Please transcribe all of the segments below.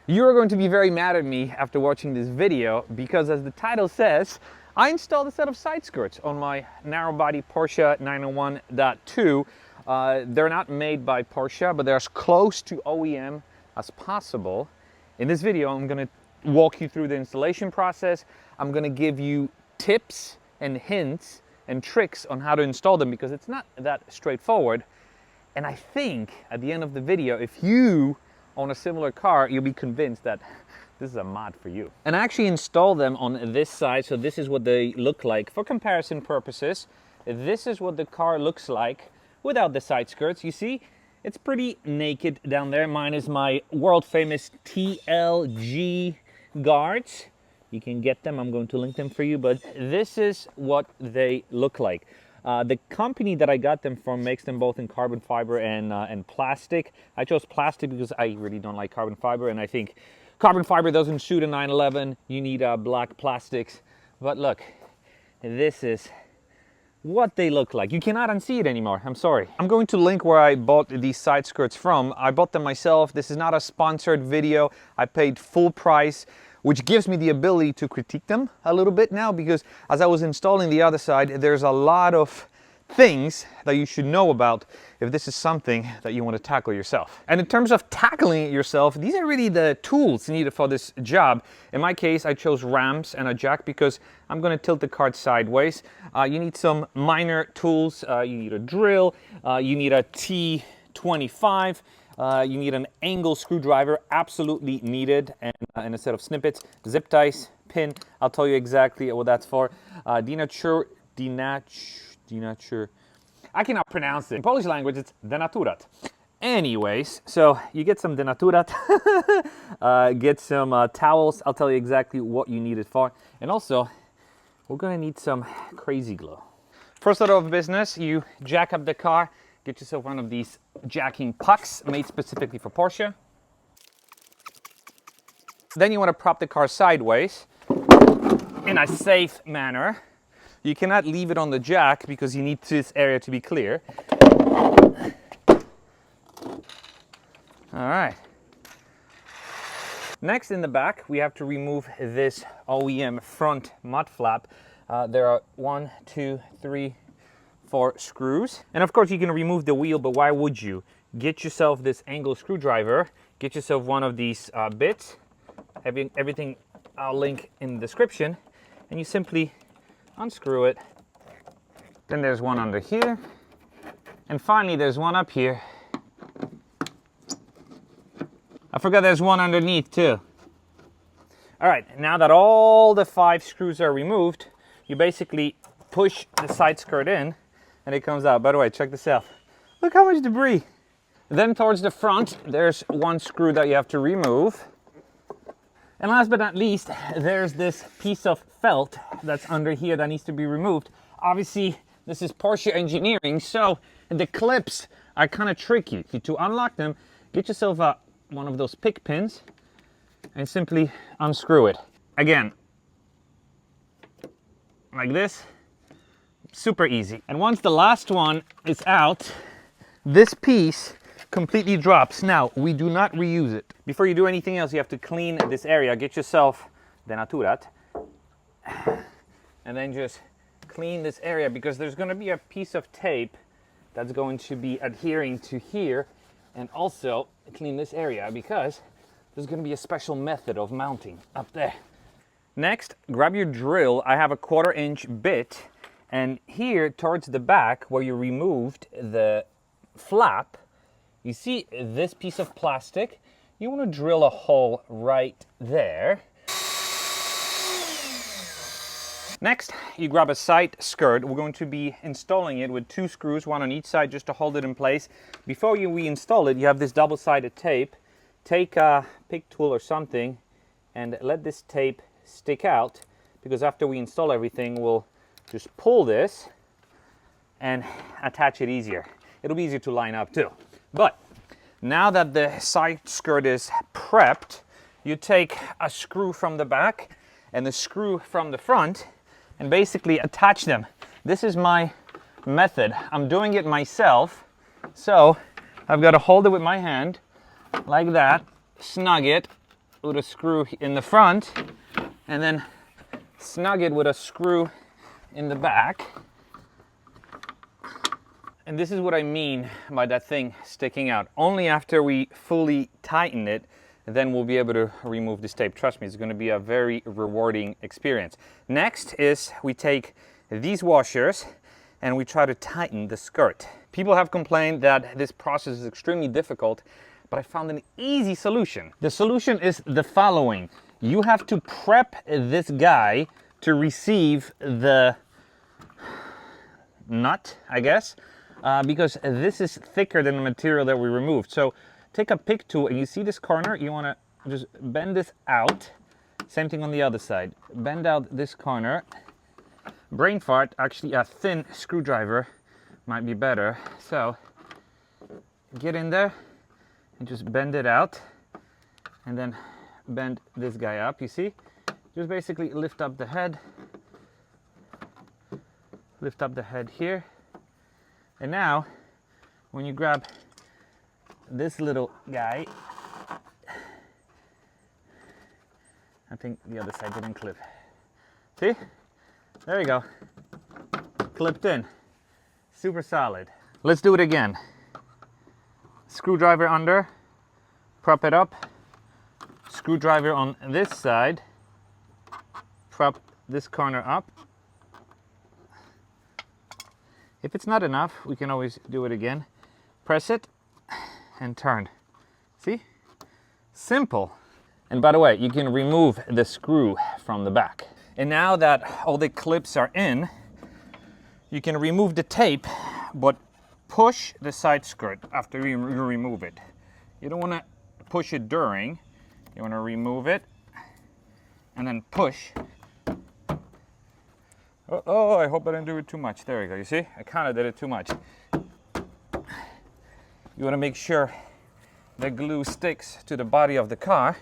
You're going to be very mad at me after watching this video because, as the title says, I installed a set of side skirts on my narrow body Porsche 911.2. They're not made by Porsche, but they're as close to OEM as possible. In this video, I'm going to walk you through the installation process. I'm going to give you tips and hints and tricks on how to install them because it's not that straightforward. And I think at the end of the video, if you own a similar car, you'll be convinced that this is a mod for you. And I actually installed them on this side, so this is what they look like for comparison purposes. This is what the car looks like without the side skirts. You see, it's pretty naked down there. Mine is my world famous TLG guards. You can get them, I'm going to link them for you, but this is what they look like. The company that I got them from makes them both in carbon fiber and plastic. I chose plastic because I really don't like carbon fiber, and I think carbon fiber doesn't suit a 911. You need black plastics. But look, this is what they look like. You cannot unsee it anymore, I'm sorry. I'm going to link where I bought these side skirts from. I bought them myself. This is not a sponsored video. I paid full price, which gives me the ability to critique them a little bit now, because as I was installing the other side, there's a lot of things that you should know about if this is something that you want to tackle yourself. And in terms of tackling it yourself, these are really the tools needed for this job. In my case, I chose rams and a jack because I'm going to tilt the cart sideways. You need some minor tools. You need a drill, you need a T25, you need an angle screwdriver, absolutely needed, and a set of snippets, zip ties, pin. I'll tell you exactly what that's for. Denature. I cannot pronounce it. In Polish language, it's denaturat. Anyways, so you get some denaturat, get some towels. I'll tell you exactly what you need it for. And also, we're gonna need some crazy glue. First order of business, you jack up the car, get yourself one of these jacking pucks made specifically for Porsche. Then you want to prop the car sideways in a safe manner. You cannot leave it on the jack because you need this area to be clear. All right. Next, in the back, we have to remove this OEM front mud flap. There are 1, 2, 3, 4 screws. And of course, you can remove the wheel, but why would you? Get yourself this angle screwdriver. Get yourself one of these bits. Everything I'll link in the description. And you simply unscrew it. Then there's one under here. And finally, there's one up here. I forgot there's one underneath too. All right, now that all the 5 screws are removed, you basically push the side skirt in and it comes out. By the way, check this out. Look how much debris. Then towards the front, there's one screw that you have to remove. And last but not least, there's this piece of felt that's under here that needs to be removed. Obviously, this is Porsche engineering, so the clips are kind of tricky. To unlock them, get yourself one of those pick pins and simply unscrew it. Again, like this, super easy. And once the last one is out, this piece completely drops. Now, we do not reuse it. Before you do anything else, you have to clean this area. Get yourself denaturat. And then just clean this area because there's going to be a piece of tape that's going to be adhering to here. And also clean this area because there's going to be a special method of mounting up there. Next, grab your drill. I have a 1/4 inch bit. And here towards the back where you removed the flap, you see this piece of plastic? You want to drill a hole right there. Next, you grab a side skirt. We're going to be installing it with 2 screws, one on each side, just to hold it in place. Before you reinstall it, you have this double-sided tape. Take a pick tool or something and let this tape stick out, because after we install everything, we'll just pull this and attach it easier. It'll be easier to line up too. But now that the side skirt is prepped, you take a screw from the back and the screw from the front and basically attach them. This is my method. I'm doing it myself, so I've got to hold it with my hand like that, snug it, with a screw in the front and then snug it with a screw in the back. And this is what I mean by that thing sticking out. Only after we fully tighten it, then we'll be able to remove this tape. Trust me, it's going to be a very rewarding experience. Next is we take these washers and we try to tighten the skirt. People have complained that this process is extremely difficult, but I found an easy solution. The solution is the following. You have to prep this guy to receive the nut, I guess, because this is thicker than the material that we removed. So take a pick tool and you see this corner, you want to just bend this out. Same thing on the other side. Bend out this corner. Brain fart, actually a thin screwdriver might be better. So get in there and just bend it out and then bend this guy up, you see? Just basically lift up the head. Lift up the head here. And now, when you grab this little guy, I think the other side didn't clip. See? There you go. Clipped in. Super solid. Let's do it again. Screwdriver under, prop it up. Screwdriver on this side, prop this corner up. If it's not enough, we can always do it again. Press it and turn. See? Simple. And by the way, you can remove the screw from the back. And now that all the clips are in, you can remove the tape, but push the side skirt after you remove it. You don't want to push it during. You want to remove it and then push. Oh, I hope I didn't do it too much. There we go. You see? I kind of did it too much. You want to make sure the glue sticks to the body of the car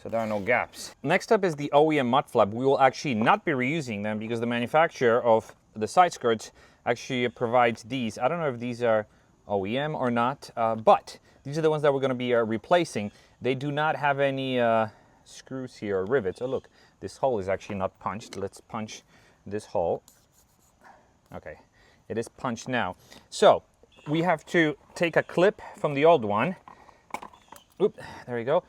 so there are no gaps. Next up is the OEM Mudflap. We will actually not be reusing them because the manufacturer of the side skirts actually provides these. I don't know if these are OEM or not, but these are the ones that we're going to be replacing. They do not have any screws here or rivets. Oh look, this hole is actually not punched. Let's punch this hole. Okay, it is punched now. So we have to take a clip from the old one. Oop, there we go.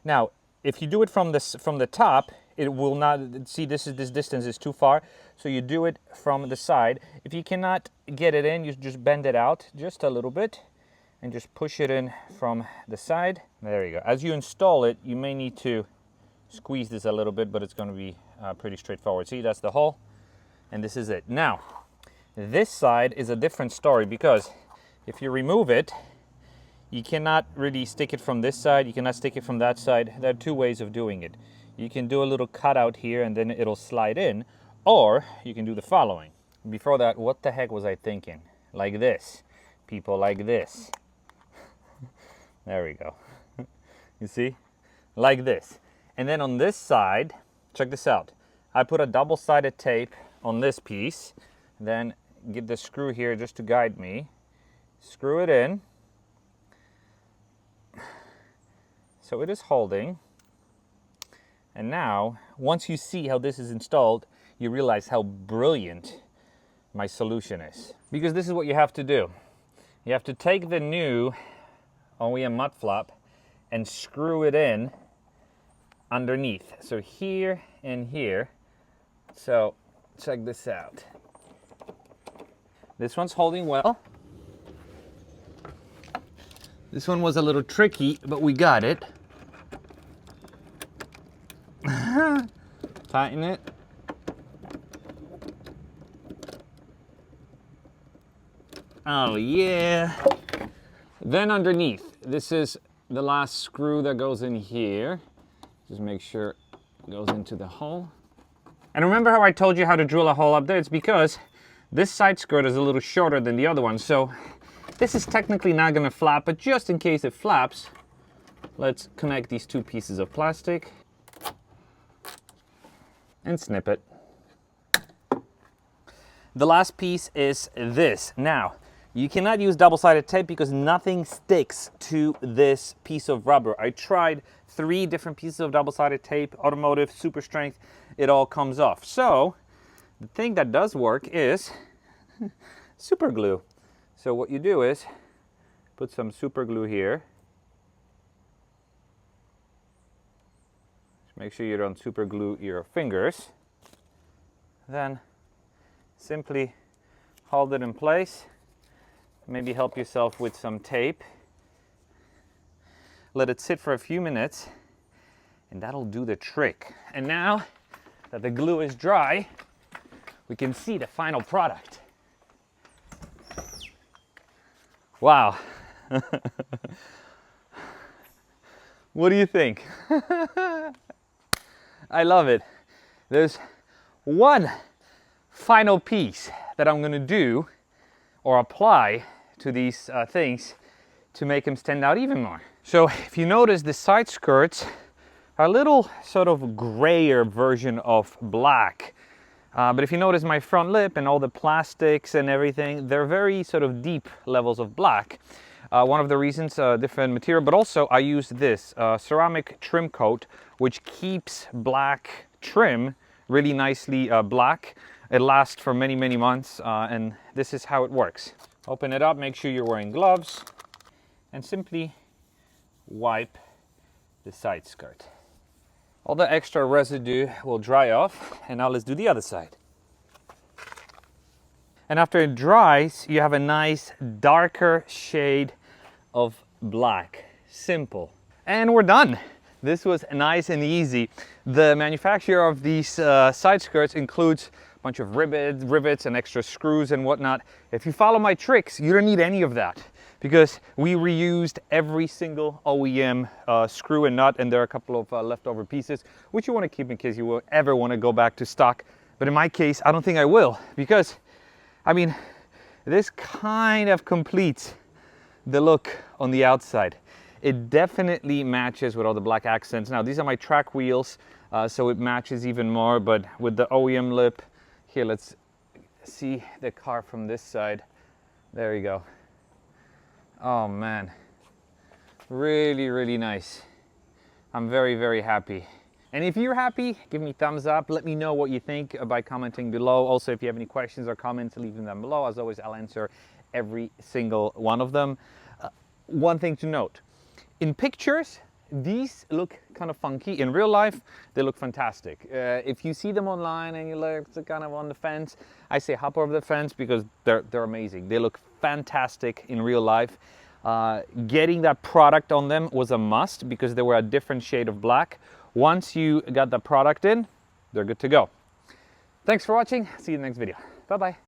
Now, if you do it from the top, it will not, see this distance is too far. So you do it from the side. If you cannot get it in, you just bend it out just a little bit and just push it in from the side. There you go. As you install it, you may need to squeeze this a little bit, but it's going to be pretty straightforward. See, that's the hole, and this is it. Now, this side is a different story because if you remove it, you cannot really stick it from this side. You cannot stick it from that side. There are two ways of doing it. You can do a little cutout here and then it'll slide in, or you can do the following. Before that, what the heck was I thinking? Like this, people, like this. There we go. You see? Like this. And then on this side, check this out. I put a double-sided tape on this piece, then get the screw here just to guide me. Screw it in. So it is holding. And now, once you see how this is installed, you realize how brilliant my solution is. Because this is what you have to do. You have to take the new OEM Mudflap and screw it in underneath. So here and here. So check this out. This one's holding well. This one was a little tricky, but we got it. Tighten it. Oh yeah. Then underneath, this is the last screw that goes in here. Just make sure it goes into the hole. And remember how I told you how to drill a hole up there? It's because this side skirt is a little shorter than the other one. So this is technically not going to flap, but just in case it flaps, let's connect these two pieces of plastic and snip it. The last piece is this. Now, You cannot use double-sided tape because nothing sticks to this piece of rubber. I tried 3 different pieces of double-sided tape, automotive, super strength, it all comes off. So the thing that does work is super glue. So what you do is put some super glue here. Just make sure you don't super glue your fingers. Then simply hold it in place. Maybe help yourself with some tape. Let it sit for a few minutes and that'll do the trick. And now that the glue is dry, we can see the final product. Wow. What do you think? I love it. There's one final piece that I'm gonna do or apply to these things to make them stand out even more. So if you notice, the side skirts are a little sort of grayer version of black. But if you notice my front lip and all the plastics and everything, they're very sort of deep levels of black. One of the reasons, different material, but also I use this ceramic trim coat, which keeps black trim really nicely black. It lasts for many, many months, and this is how it works. Open it up, make sure you're wearing gloves, and simply wipe the side skirt. All the extra residue will dry off, and now let's do the other side. And after it dries, you have a nice darker shade of black. Simple. And we're done. This was nice and easy. The manufacturer of these side skirts includes a bunch of rivets and extra screws and whatnot. If you follow my tricks, you don't need any of that because we reused every single OEM screw and nut, and there are a couple of leftover pieces which you want to keep in case you will ever want to go back to stock. But in my case, I don't think I will, because I mean, this kind of completes the look on the outside. It definitely matches with all the black accents. Now, these are my track wheels, so it matches even more, but with the OEM lip, here, let's see the car from this side. There you go. Oh man, really, really nice. I'm very, very happy. And if you're happy, give me a thumbs up. Let me know what you think by commenting below. Also, if you have any questions or comments, leave them down below. As always, I'll answer every single one of them. One thing to note, in pictures, these look kind of funky. In real life, they look fantastic. If you see them online and you look kind of on the fence, I say hop over the fence because they're amazing. They look fantastic in real life. Getting that product on them was a must because they were a different shade of black. Once you got the product in, they're good to go. Thanks for watching. See you in the next video. Bye-bye.